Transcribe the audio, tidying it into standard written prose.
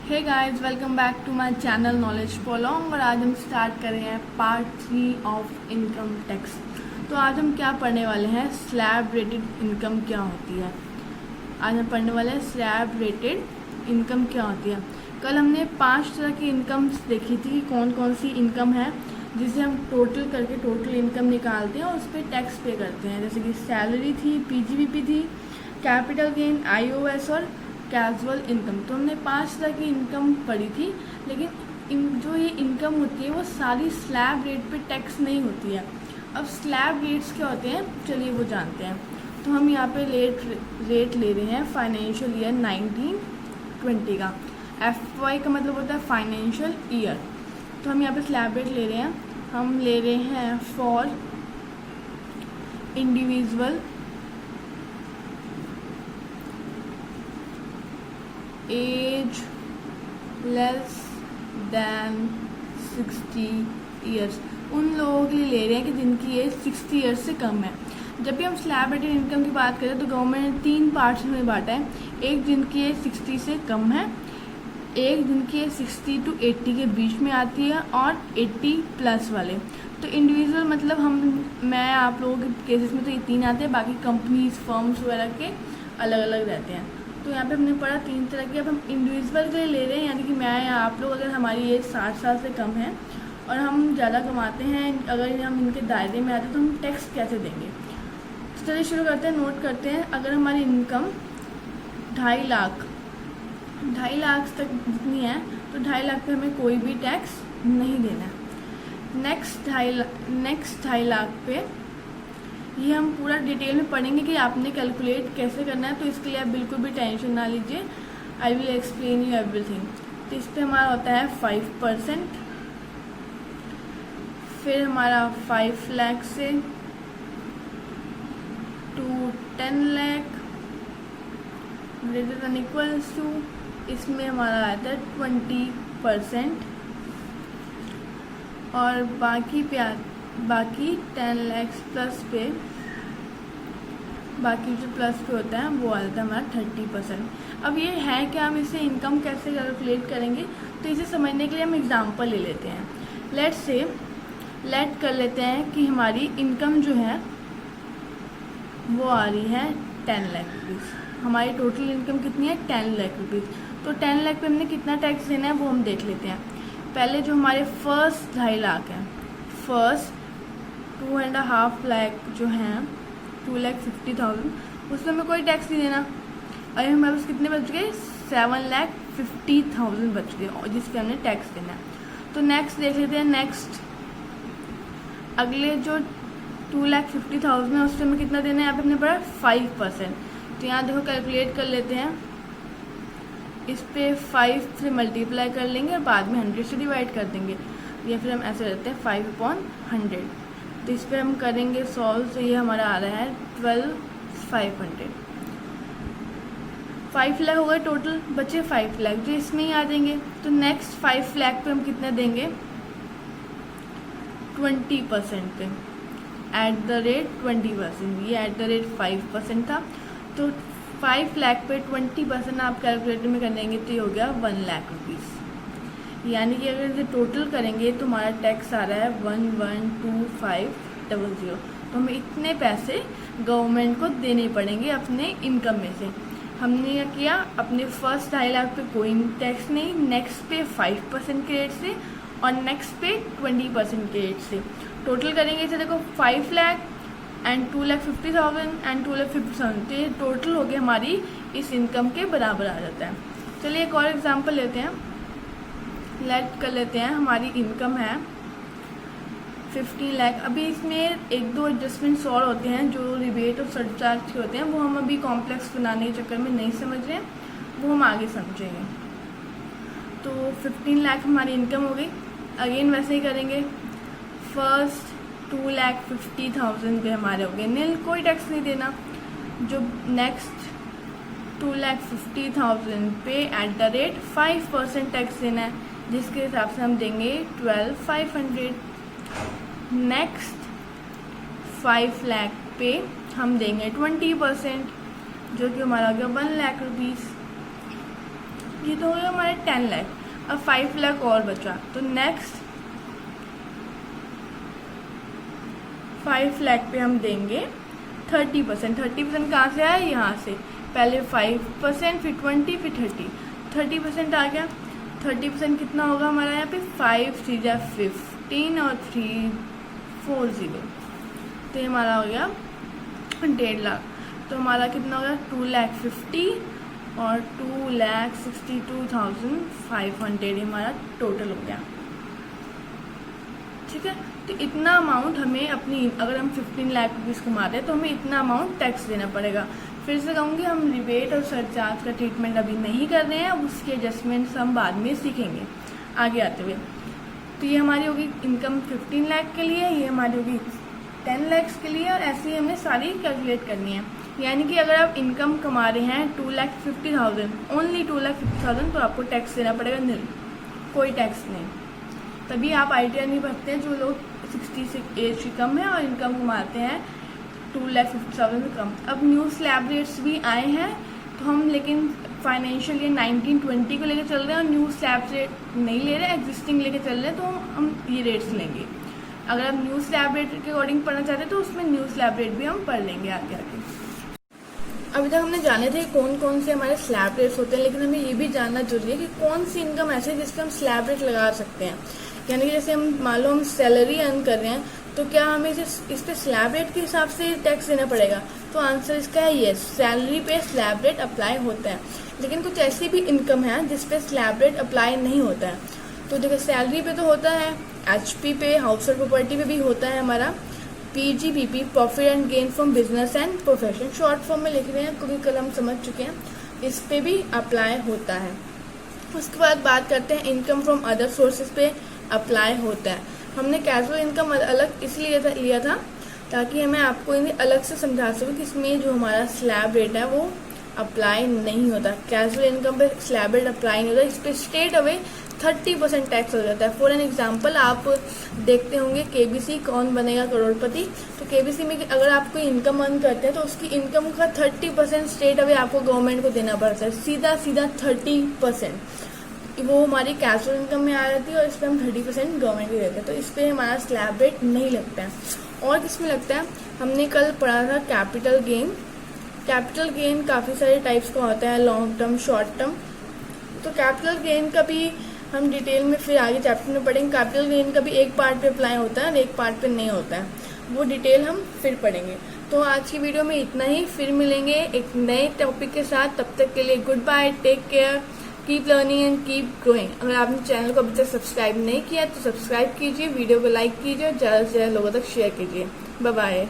Hey guys, welcome back to my channel knowledge for long. और आज हम start कर रहे हैं पार्ट 3 ऑफ इनकम टैक्स। तो आज हम क्या पढ़ने वाले हैं, स्लैब रेटेड इनकम क्या होती है। आज हम पढ़ने वाले हैं स्लैब रेटेड इनकम क्या होती है। कल हमने 5 तरह की इनकम्स देखी थी कि कौन कौन सी इनकम है जिसे हम टोटल करके टोटल इनकम निकालते हैं और उस पर टैक्स पे करते हैं। जैसे कि सैलरी थी, पीजीबीपी थी, कैपिटल गेन, आईओएस और कैजुअल इनकम। तो हमने 5 तरह की इनकम पढ़ी थी, लेकिन जो ये इनकम होती है वो सारी स्लैब रेट पे टैक्स नहीं होती है। अब स्लैब रेट्स क्या होते हैं, चलिए वो जानते हैं। तो हम यहाँ पे रेट ले रहे हैं फाइनेंशियल ईयर 1920 का। FY का मतलब होता है फाइनेंशियल ईयर। तो हम यहाँ पे स्लैब रेट ले रहे हैं। हम ले रहे हैं for individual age less than 60 years. उन लोगों के लिए ले रहे हैं कि जिनकी एज 60 ईयर्स से कम है। जब भी हम स्लैब रेटेड इनकम की बात करें तो गवर्नमेंट ने 3 पार्ट्स में बांटा है। एक जिनकी एज 60 से कम है, एक जिनकी एज 60 to 80 के बीच में आती है, और 80 प्लस वाले। तो इंडिविजुअल मतलब मैं आप लोगों के केसेस में तो ये 3 आते हैं, बाकी कंपनीज फर्म्स वगैरह के अलग अलग रहते हैं। तो यहाँ पे हमने पढ़ा 3 तरह की। अब हम इंडिविजुअल के लिए ले रहे हैं, यानी कि मैं या आप लोग, अगर हमारी एज 60 साल से कम है और हम ज़्यादा कमाते हैं, अगर हम इनके दायरे में आते हैं तो हम टैक्स कैसे देंगे। तो चलिए शुरू करते हैं, नोट करते हैं। अगर हमारी इनकम 2.5 लाख तक जितनी है तो 2.5 लाख पे हमें कोई भी टैक्स नहीं देना है। नेक्स्ट 2.5 लाख पे ये हम पूरा डिटेल में पढ़ेंगे कि आपने कैलकुलेट कैसे करना है। तो इसके लिए आप बिल्कुल भी टेंशन ना लीजिए, I will explain you everything. तो इस पर हमारा होता है 5%। फिर हमारा 5 लाख से to 10 lakh greater than equals to, इसमें हमारा आता है 20%। और बाकी 10 लाख प्लस पे, बाकी जो प्लस पे होता है वो आता है हमारा 30%। अब ये है कि हम इसे इनकम कैसे कैलकुलेट करेंगे, तो इसे समझने के लिए हम एग्जांपल ले लेते हैं। लेट कर लेते हैं कि हमारी इनकम जो है वो आ रही है 10 लाख रुपीज़। हमारी टोटल इनकम कितनी है, 10 लाख रुपीज़। तो 10 लाख पे हमने कितना टैक्स देना है वो हम देख लेते हैं। पहले जो हमारे फर्स्ट 2.5 लाख है, फर्स्ट 2.5 लाख जो हैं 2,50,000, उसमें हमें कोई टैक्स नहीं देना। और हमारे पास कितने बच गए, 7,50,000 बच गए, और जिस पे हमने टैक्स देना है। तो नेक्स्ट देख लेते हैं। नेक्स्ट अगले जो 2,50,000 है उससे हमें कितना देना है, यहाँ पे हमने पढ़ा 5%। तो यहाँ देखो कैलकुलेट कर लेते हैं। इस पे 5 से मल्टीप्लाई कर लेंगे और बाद में 100 से डिवाइड कर देंगे, या फिर हम ऐसे करते हैं 5/100। तो इस पे हम करेंगे सॉल्व। तो ये हमारा आ रहा है 12,500। 5 लाख हो गए टोटल, बचे 5 लाख जो इसमें ही आ जाएंगे। तो नेक्स्ट 5 लाख पे हम कितना देंगे, 20% पे, @20%। ये @5% था। तो 5 लाख पे 20% आप कैलकुलेटर में कर देंगे तो ये हो गया 1 लाख रुपीज़। यानी कि अगर इसे टोटल करेंगे तो हमारा टैक्स आ रहा है 112500। तो हमें इतने पैसे गवर्नमेंट को देने पड़ेंगे अपने इनकम में से। हमने क्या किया, अपने फर्स्ट 2.5 लाख पे कोई टैक्स नहीं, नेक्स्ट पे 5% के रेट से, और नेक्स्ट पे 20% के रेट से। टोटल करेंगे इसे, देखो 5 लाख एंड 2,50,000 एंड 2,50,000। तो ये टोटल हो गया हमारी इस इनकम के बराबर आ जाता है। चलिए एक और एग्जांपल लेते हैं। लेट कर लेते हैं हमारी इनकम है 15 लाख। अभी इसमें 1-2 एडजस्टमेंट्स और होते हैं जो रिबेट और सरचार्ज के होते हैं, वो हम अभी कॉम्प्लेक्स बनाने के चक्कर में नहीं समझ रहे हैं, वो हम आगे समझेंगे। तो 15 लाख हमारी इनकम हो गई। अगेन वैसे ही करेंगे। फर्स्ट 2,50,000 पे हमारे हो गए नील, कोई टैक्स नहीं देना। जो नेक्स्ट 2,50,000 पे @5% टैक्स देना है, जिसके हिसाब से हम देंगे 12,500। नेक्स्ट 5 लाख पे हम देंगे 20%, जो कि हमारा हो गया 1 लाख रुपीज़। ये तो हो गया हमारे 10 लाख। अब 5 लाख और बचा, तो नेक्स्ट 5 लाख पे हम देंगे 30%। 30% कहाँ से आया? यहाँ से। पहले 5%, फिर 20, फिर 30% आ गया। 30% कितना होगा हमारा यहाँ पे? 5 3 जा 15 और 3 40, तो ये हमारा हो गया 1.5 लाख। तो हमारा कितना होगा? 2,50,000 और 2,62,500 हमारा टोटल हो गया। ठीक है, तो इतना अमाउंट हमें अपनी, अगर हम 15 लाख रुपीज़ कमाते हैं तो हमें इतना अमाउंट टैक्स देना पड़ेगा। फिर से कहूँगी, हम रिबेट और सरचार्ज का ट्रीटमेंट अभी नहीं कर रहे हैं, उसके एडजस्टमेंट्स हम बाद में सीखेंगे आगे आते हुए। तो ये हमारी होगी इनकम 15 लाख के लिए, ये हमारी होगी 10 लाख के लिए, और ऐसे ही हमने सारी कैलकुलेट करनी है। यानी कि अगर आप इनकम कमा रहे हैं 2,50,000, ओनली 2,50,000, तो आपको टैक्स देना पड़ेगा नील, कोई टैक्स नहीं। तभी आप ITR नहीं भरते हैं जो लोग 60 एज से कम है और इनकम कमाते हैं 2,50,000 से कम। अब न्यू स्लैब रेट्स भी आए हैं, तो हम लेकिन फाइनेंशियल ईयर 19-20 को लेकर चल रहे हैं और न्यू स्लैब रेट नहीं ले रहे, एग्जिस्टिंग लेके चल रहे हैं, तो हम ये रेट्स लेंगे। अगर आप न्यू स्लैब रेट के अकॉर्डिंग पढ़ना चाहते हैं तो उसमें न्यू स्लैब रेट भी हम पढ़ लेंगे आगे आगे। अभी तक हमने जाने थे कौन कौन से हमारे स्लैब रेट्स होते हैं, लेकिन हमें ये भी जानना जरूरी है कि कौन सी इनकम ऐसे है जिस पर हम स्लैब रेट लगा सकते हैं। यानी कि जैसे हम मान लो हम सैलरी अर्न कर रहे हैं, तो क्या हमें इस पे स्लैब रेट के हिसाब से टैक्स देना पड़ेगा? तो आंसर इसका है यस, सैलरी पे स्लैब रेट अप्लाई होता है। लेकिन कुछ ऐसी भी इनकम है जिस पे स्लैब रेट अप्लाई नहीं होता है। तो देखो, सैलरी पे तो होता है, HP पे, हाउस होल्ड प्रॉपर्टी पे भी होता है हमारा, PGBP, profit and gain from business and profession, short form में लिख रहे हैं क्योंकि कल हम समझ चुके हैं, इस पे भी अप्लाई होता है। उसके बाद बात करते हैं इनकम फ्रॉम अदर सोर्सेज पे अप्लाई होता है। हमने कैजुअल इनकम अलग इसलिए लिया था ताकि मैं आपको इन्हें अलग से समझा सकूँ कि इसमें जो हमारा स्लैब रेट है वो अप्लाई नहीं होता। कैजुअल इनकम पे स्लैब रेट अप्लाई नहीं होता, इस पर स्ट्रेट अवे 30% टैक्स हो जाता है। फॉर एन एग्जाम्पल, आप देखते होंगे KBC कौन बनेगा करोड़पति, तो KBC में अगर आप कोई इनकम अर्न करते हैं तो उसकी इनकम का 30% स्ट्रेट अवे आपको गवर्नमेंट को देना पड़ता है, सीधा 30%। वो हमारी कैजुअल इनकम में आ जाती है और इस पर हम 30% गवर्नमेंट को देते हैं, तो इस पर हमारा स्लैब रेट नहीं लगता है। और किसमें लगता है? हमने कल पढ़ा था कैपिटल गेन। कैपिटल गेन काफ़ी सारे टाइप्स का होता है, लॉन्ग टर्म, शॉर्ट टर्म। तो कैपिटल गेन का भी हम डिटेल में फिर आगे चैप्टर में पढ़ेंगे। कैपिटल गेन का भी एक पार्ट पे अप्लाई होता है और एक पार्ट पे नहीं होता है, वो डिटेल हम फिर पढ़ेंगे। तो आज की वीडियो में इतना ही, फिर मिलेंगे एक नए टॉपिक के साथ। तब तक के लिए goodbye, take care, keep learning and keep growing. अगर आपने चैनल को अभी तक सब्सक्राइब नहीं किया तो सब्सक्राइब कीजिए, वीडियो को लाइक कीजिए और ज़्यादा से ज़्यादा लोगों तक शेयर कीजिए। Bye bye.